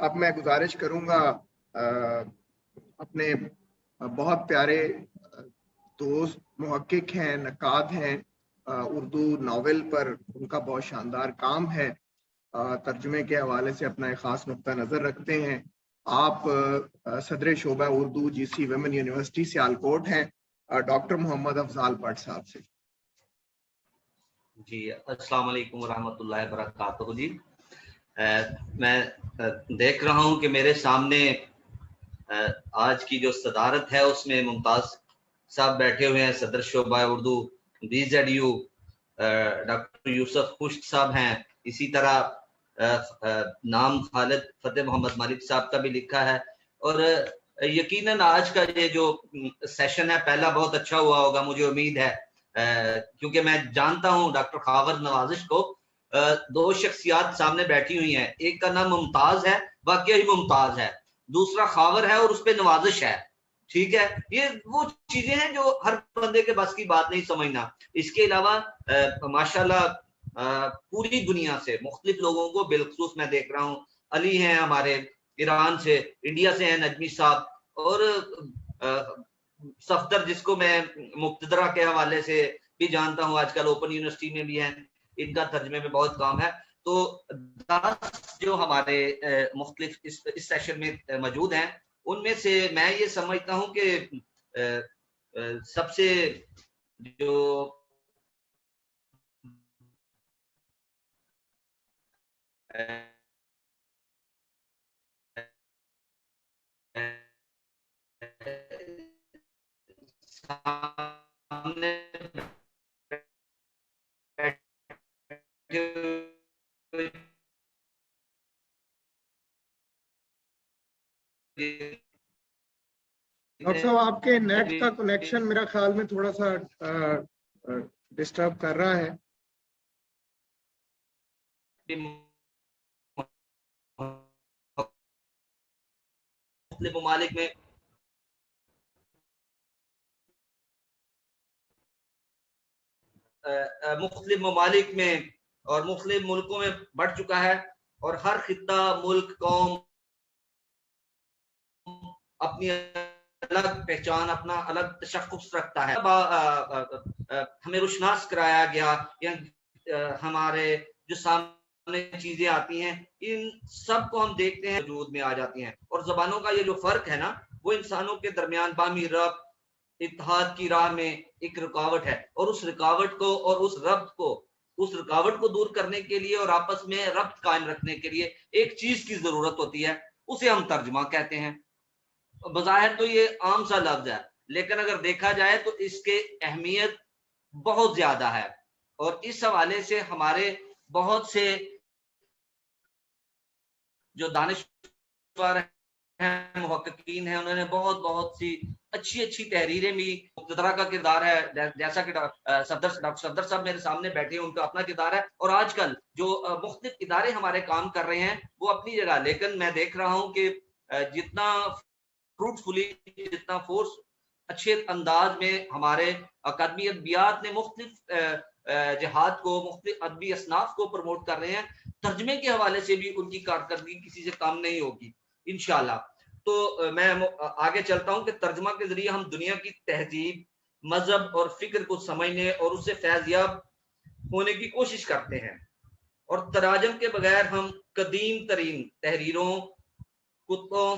अब मैं गुजारिश करूंगा अपने बहुत प्यारे दोस्त मुहक्किक हैं, नक्काद हैं, उर्दू नावल पर उनका बहुत शानदार काम है, तर्जुमे के हवाले से अपना एक खास नुक्ता नज़र रखते हैं। आप सदर शोबा Urdu GC women university Sialkot हैं, डॉक्टर मोहम्मद अफजाल भट्ट साहब से। जी, अस्सलाम वालेकुम रहमतुल्लाहि व बरकातहू। जी, मैं देख रहा हूं कि मेरे सामने आज की जो सदारत है उसमें मुमताज साहब बैठे हुए हैं, सदर शोबा उर्दू BZU डॉक्टर यूसुफ खुश्क साहब हैं, इसी तरह नाम खालिद फतेह मोहम्मद मलिक साहब का भी लिखा है। और यकीनन आज का ये जो सेशन है पहला बहुत अच्छा हुआ होगा, मुझे उम्मीद है, क्योंकि मैं जानता हूं डॉक्टर खावर नवाजिश को। दो शख्सियात सामने बैठी हुई हैं, एक का नाम मुमताज है, वाकई ही मुमताज है, दूसरा खावर है और उस पर नवाजिश है। ठीक है, ये वो चीजें हैं जो हर बंदे के बस की बात नहीं समझना। इसके अलावा माशाल्लाह पूरी दुनिया से मुख्तलिफ लोगों को, बिलखसूस मैं देख रहा हूँ, अली हैं हमारे ईरान से, इंडिया से हैं नजमी साहब, और सफदर जिसको मैं मुक्तदरा के हवाले से भी जानता हूँ, आजकल ओपन यूनिवर्सिटी में भी हैं, इनका तर्जमे में बहुत काम है। तो 10 जो हमारे मुख्तलिफ इस सेशन में मौजूद हैं, उनमें से मैं ये समझता हूं कि सबसे जो सामने डॉक्टर साहब, आपके नेट का कनेक्शन मेरा ख्याल में थोड़ा सा डिस्टर्ब कर रहा है। ममालिक में मुख्तलिफ ममालिक में और मुख्तलिफ मुल्कों में बढ़ चुका है, और हर खित्ता, मुल्क, कौम अपनी अलग पहचान, अपना अलग तशख्खुस रखता है। हमें रुशनास कराया गया, या हमारे जो सामने चीजें आती हैं, इन सब को हम देखते हैं, वजूद में आ जाती हैं। और जबानों का ये जो फर्क है ना, वो इंसानों के दरमियान बामी रब्त, इत्तेहाद की राह में एक रुकावट है, और उस रुकावट को और उस रुकावट को दूर करने के लिए और आपस में रब्त कायम रखने के लिए एक चीज की जरूरत होती है, उसे हम तर्जुमा कहते हैं। बज़ाहिर तो ये आम सा लफ्ज है, लेकिन अगर देखा जाए तो इसके अहमियत बहुत ज्यादा है। और इस हवाले से हमारे बहुत से जो दानिश्वर हैं, मुहक्किकीन हैं, उन्होंने बहुत सी अच्छी तहरीरें भी, मुक्तदरा का किरदार है, जैसा कि डॉक्टर सफदर साहब मेरे सामने बैठे हैं, उनका अपना किरदार है, और आजकल जो मुख्तलिफ इदारे हमारे काम कर रहे हैं वो अपनी जगह। लेकिन मैं देख रहा हूँ कि जितना फ्रूटफुली, जितना फोर्स अच्छे अंदाज में हमारे अकादमी अदबियात ने मुख्तलिफ जिहाद को, मुख्तलिफ अदबी असनाफ को प्रमोट कर रहे हैं, तर्जमे के हवाले से भी उनकी कारकर्दगी किसी से कम नहीं होगी इंशाल्लाह। तो मैं आगे चलता हूं कि तर्जमा के जरिए हम दुनिया की तहजीब, मजहब और फिक्र को समझने और उससे फैज़याब होने की कोशिश करते हैं। और तराजम के बगैर हम कदीम तरीन तहरीरों, कुतुबों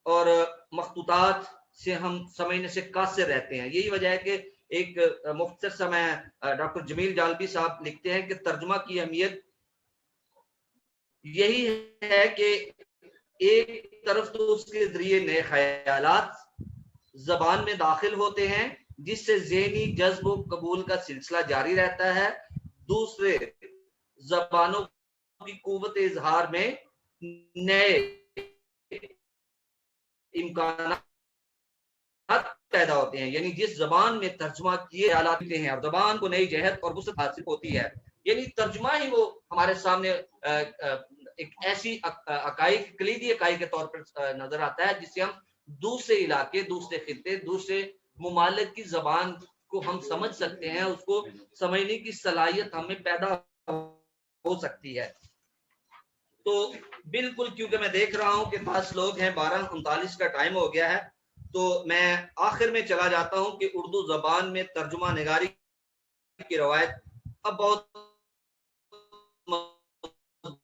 और मखतूतात से हम समझने से कासिर रहते हैं। यही वजह है कि एक मुख्तसर समय डॉक्टर जमील जालबी साहब लिखते हैं कि तर्जुमा की अहमियत यही है कि एक तरफ तो उसके जरिए नए ख्यालात जबान में दाखिल होते हैं, जिससे ज़हनी जज्ब व कबूल का सिलसिला जारी रहता है। दूसरे, जबानों की कुव्वत इजहार में नए इम्कान पैदा होते हैं, यानी जिस जबान में तर्जुमा किए हालात हैं और जबान को नई जहत और वुसअत हासिल होती है, यानी तर्जुमा ही वो हमारे सामने एक ऐसी अकाइक, कलीदी अकाइक के तौर पर नजर आता है, जिससे हम दूसरे इलाके, दूसरे खित्ते, दूसरे मुमालिक की जबान को हम समझ सकते हैं, उसको समझने की सलाहियत हमें पैदा हो सकती है। तो बिल्कुल, क्योंकि मैं देख रहा हूं कि 10 लोग हैं, 12:39 का टाइम हो गया है, तो मैं आखिर में चला जाता हूं कि उर्दू जबान में तर्जुमा निगारी की रवायत अब बहुत मजबूत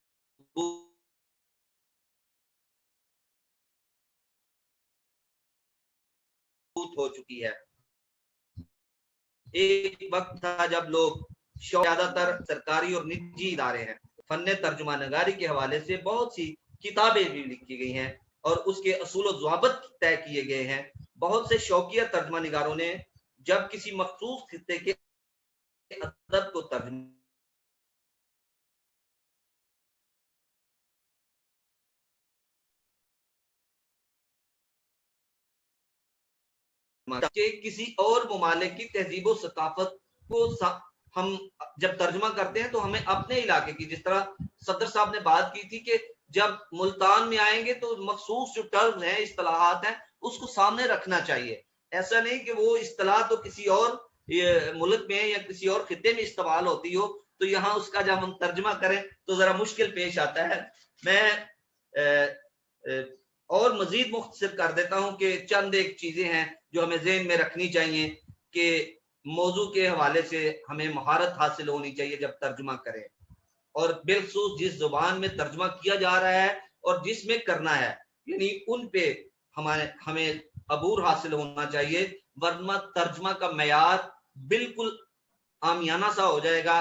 हो चुकी है। एक वक्त था जब लोग, ज्यादातर सरकारी और निजी इदारे हैं, फन्ने तर्जुमा नगारी के हवाले से बहुत सी किताबें भी लिखी गई हैं और उसके असूल और ज़वाबित तय किए गए हैं। बहुत से शौकिया तर्जुमा निगारों ने जब किसी मखसूस खित्ते के अदब को तर्जुमा के किसी और ममालिक की तहजीब और सकाफत को हम जब तर्जुमा करते हैं तो हमें अपने इलाके की, जिस तरह सदर साहब ने बात की थी कि जब मुल्तान में आएंगे तो मखसूस जो टर्म्स हैं, इस्तिलाहात हैं, उसको सामने रखना चाहिए। ऐसा नहीं कि वो इस्तिलाह तो किसी और मुल्क में या किसी और खिते में इस्तेमाल होती हो, तो यहाँ उसका जब हम तर्जुमा करें तो जरा मुश्किल पेश आता है। मैं और मजीद मुख्तसर कर देता हूं कि चंद एक चीजें हैं जो हमें ज़हन में रखनी चाहिए कि मौजू के हवाले से हमें महारत हासिल होनी चाहिए जब तर्जुमा करें, और बिलखसूस जिस जुबान में तर्जुमा किया जा रहा है और जिसमें करना है, यानी उन पे हमें अबूर हासिल होना चाहिए, वरना तर्जुमा का मयार बिल्कुल आमियाना सा हो जाएगा।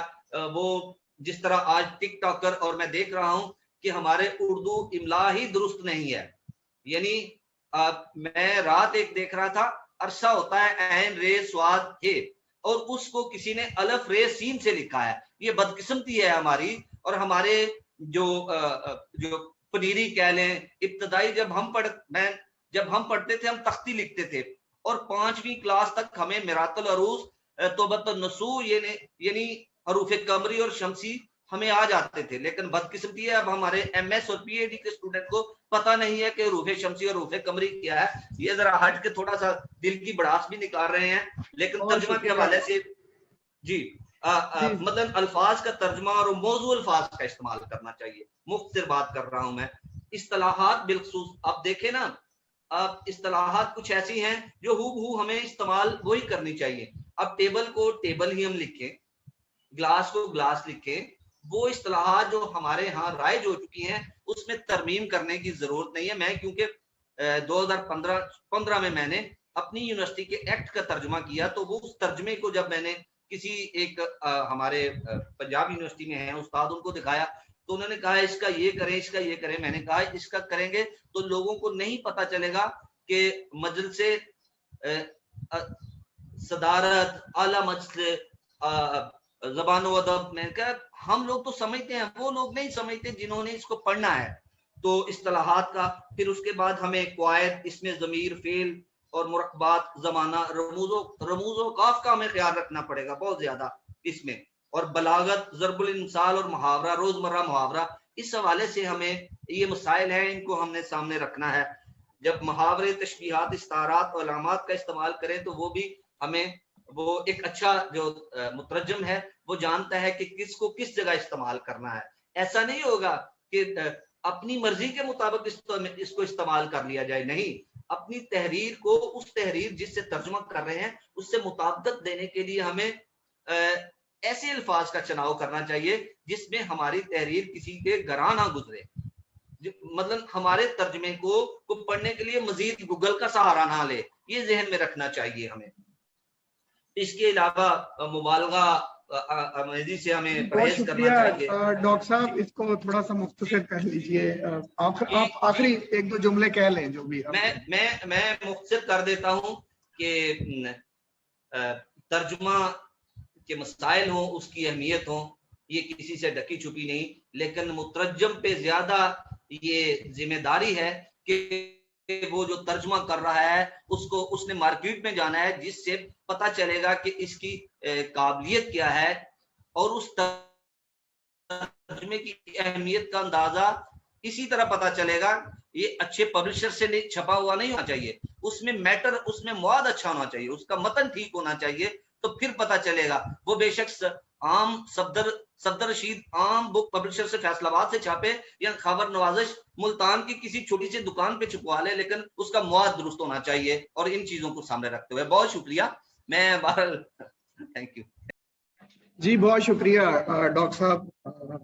वो जिस तरह आज टिकटॉकर, और मैं देख रहा हूं कि हमारे उर्दू इमला ही दुरुस्त नहीं है। यानी मैं रात एक देख रहा था, अरसा होता है ऐन रे स्वाद हे, और उसको किसी ने अलफ रे सीन से लिखा है। ये बदकिस्मती है हमारी, और हमारे जो पनीरी कह लें, इब्तदाई जब हम पढ़ते थे, हम तख्ती लिखते थे, और 5वीं क्लास तक हमें मिरातुल अरूज, तोबत नसू, यानी हरूफ कमरी और शमसी हमें आ जाते थे। लेकिन बदकिस्मती है, अब हमारे एमएस और पीएचडी के स्टूडेंट को पता नहीं है कि रूफे शमसी और रूफे कमरी क्या है। ये जरा हट के थोड़ा सा दिल की भड़ास भी निकाल रहे हैं, लेकिन तर्जुमा के हवाले से जी मतलब अल्फाज का तर्जुमा और मौजू अल्फाज का इस्तेमाल करना चाहिए। मुख्तसर बात कर रहा हूं मैं। इस्तिलाहात बिलखसूस आप देखें ना, अब इस्तिलाहात कुछ ऐसी हैं जो हूबहू हमें इस्तेमाल वही करनी चाहिए। अब टेबल को टेबल ही हम लिखें, ग्लास को ग्लास लिखें, वो इस्तिलाहात जो हमारे यहाँ राइज हो चुकी हैं उसमें तरमीम करने की जरूरत नहीं है। मैं क्योंकि 2015 में मैंने अपनी यूनिवर्सिटी के एक्ट का तर्जुमा किया, तो वो उस तर्जमे को जब मैंने किसी एक हमारे पंजाब यूनिवर्सिटी में है उस्ताद, उनको दिखाया, तो उन्होंने कहा इसका ये करें, इसका ये करें। मैंने कहा इसका करेंगे तो लोगों को नहीं पता चलेगा कि मजलिसे सदारत, आला मजलिस, ज़बान व अदब में क्या, हम लोग तो समझते हैं, वो लोग नहीं समझते जिन्होंने इसको पढ़ना है। तो इस्तिलाहात का, फिर उसके बाद हमें क़वायद, इसमें ज़मीर, फ़ेल और मुरक्कबात, ज़माना, रमूज़ो काफ का हमें ख्याल रखना पड़ेगा बहुत ज्यादा इसमें, और बलागत, ज़रबुल इमसाल और मुहावरा, रोजमर्रा मुहावरा, इस हवाले से हमें ये मसाइल हैं, इनको हमने सामने रखना है। जब मुहावरे, तशबीहात, इस्तारात और अलामात का इस्तेमाल करें तो वो भी हमें, वो एक अच्छा जो मुतरजम है वो जानता है कि किसको किस जगह इस्तेमाल करना है। ऐसा नहीं होगा कि अपनी मर्जी के मुताबिक इसको इस्तेमाल कर लिया जाए, नहीं, अपनी तहरीर को, उस तहरीर जिससे तर्जुमा कर रहे हैं उससे मुताबिकत देने के लिए हमें ऐसे अल्फाज का चुनाव करना चाहिए जिसमें हमारी तहरीर किसी के गरा ना गुजरे। मतलब हमारे तर्जमे को पढ़ने के लिए मजीद गूगल का सहारा ना ले, ये जहन में रखना चाहिए हमें। इसके अलावा मुबालगा से हमें परहेज करना चाहिए। डॉक्टर साहब, इसको थोड़ा सा मुख्तसर कर लीजिए, आप आखिरी एक दो जुमले कह लें जो भी। मैं मुख्तसर कर देता हूं कि तर्जुमा के मसाइल हो, उसकी अहमियत हो, ये किसी से ढकी छुपी नहीं, लेकिन मुतरज्जम पे ज्यादा ये जिम्मेदारी है कि वो जो तर्जुमा कर रहा है उसको, उसने मार्केट में जाना है जिससे पता चलेगा कि इसकी काबिलियत क्या है, और उस तर्जुमे की अहमियत का अंदाजा इसी तरह पता चलेगा। ये अच्छे पब्लिशर से नहीं, छपा हुआ नहीं होना चाहिए, उसमें मैटर, उसमें मवाद अच्छा होना चाहिए, उसका मतन ठीक होना चाहिए, तो फिर पता चलेगा। वो बेशक आम सफदर सफदर रशीद आम बुक पब्लिशर से फैसलाबाद से छापे या खबर नवाजिश मुल्तान की किसी छोटी सी दुकान पे छुपवा ले, लेकिन उसका मुआद दुरुस्त होना चाहिए। और इन चीजों को सामने रखते हुए बहुत शुक्रिया। मैं थैंक यू जी बहुत शुक्रिया डॉक्टर साहब,